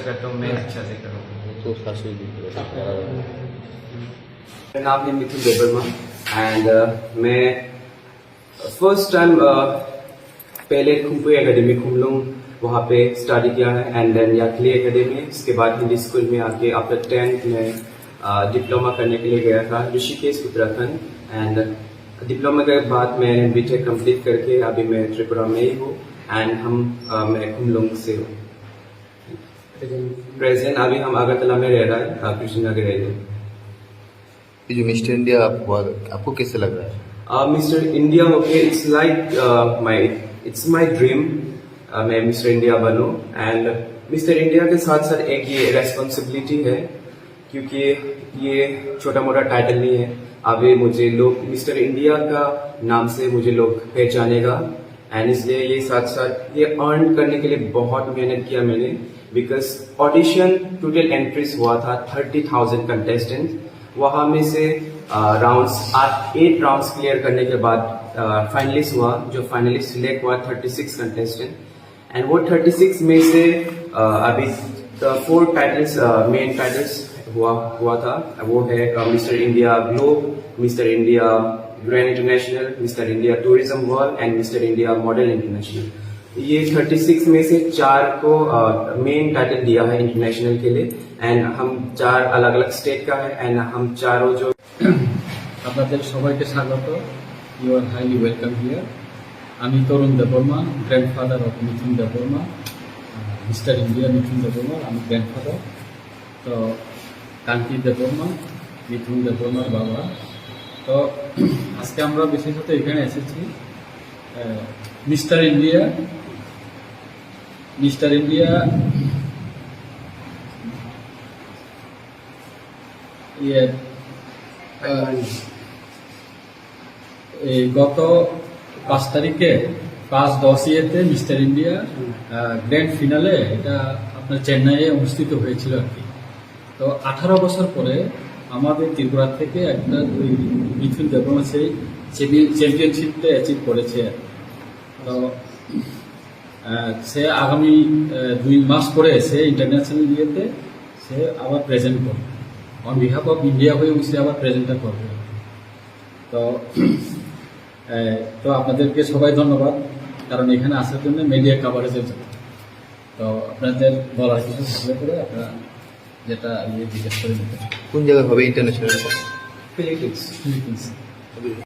अच्छा करता हूँ, मैं अच्छा से करूँगा। तो शास्त्री जी मेरा नाम है मिथुन देवर्मा एंड मैं फर्स्ट टाइम पहले खुम्पू एकेडमी खुमलुंग वहाँ पे स्टडी किया है एंड देन याकली एकेडमी, इसके बाद हिंदी स्कूल में आके आफ्टर 10th में डिप्लोमा करने के लिए गया था ऋषिकेश उत्तराखंड एंड डिप्लोमा के बाद मैं बीटेक कंप्लीट करके अभी मैं त्रिपुरा में ही हूँ एंड मैं खुमलुंग से हूँ। प्रेजेंट अभी हम अगरतला में रह रहा है, कृष्णनगर एरिया। ये जो मिस्टर इंडिया आपको कैसे लग रहा है? Mister India okay, it's like it's my dream मैं मिस्टर इंडिया बनूं एंड मिस्टर इंडिया के साथ साथ एक ये रेस्पॉन्सिबिलिटी है क्योंकि ये छोटा मोटा टाइटल नहीं है। अभी मुझे लोग मिस्टर इंडिया का नाम से मुझे लोग पहचानेगा एंड इसलिए ये साथ साथ ये अर्न करने के लिए बहुत मेहनत किया मैंने, बिकॉज ऑडिशन टोटल एंट्रीज हुआ था 30,000 कंटेस्टेंट, वहां में से राउंड्स 8 राउंड्स क्लियर करने के बाद फाइनलिस्ट हुआ, जो फाइनलिस्ट सिलेक्ट हुआ 36 कंटेस्टेंट एंड वो 36 में से अभी 4 टाइटल्स मेन टाइटल्स हुआ था। वो है mister India globe, mister India grand international, mister India tourism world and mister India model international. ये 36 में से 4 को मेन टाइटल दिया है इंटरनेशनल के लिए एंड हम 4 अलग अलग स्टेट का है एंड हम चारों जो আপনাদের সবাইকে স্বাগত। You are highly welcome here. আমি Tarun Debbarma, grandfather of Mithun Debbarma, mister India Mithun Debbarma. আমি গ্র্যান্ডফাদার, তো কান্তি দেববর্মা মিথুন দেববর্মার বাবা। তো আজকে আমরা বিশেষত এখানে এসেছি মিস্টার ইন্ডিয়া গত 5 তারিখে 5-10 ইয়েতে মিস্টার ইন্ডিয়া গ্র্যান্ড ফিনালে এটা আপনার চেন্নাইয়ে অনুষ্ঠিত হয়েছিল আর কি। তো 18 বছর পরে আমাদের ত্রিপুরা থেকে একটা মিথুন দেববর্মা সেই চ্যাম্পিয়নশিপটা অ্যাচিভ করেছে। তো সে আগামী 2 মাস পরে সে ইন্টারন্যাশনাল ইয়েতে সে আবার প্রেজেন্ট করবে, অন বিহাফ অফ ইন্ডিয়া হয়ে সে আবার প্রেজেন্টটা করবে। তো আপনাদেরকে সবাই ধন্যবাদ, কারণ এখানে আসার জন্য মিডিয়া কাভারেজের জন্য। তো আপনাদের বলার কিছু থাকলে পরে আপনারা যেটা জিজ্ঞেস করে নিতে। কোন জায়গায় হবে ইন্টারন্যাশনাল? फिलीपींस।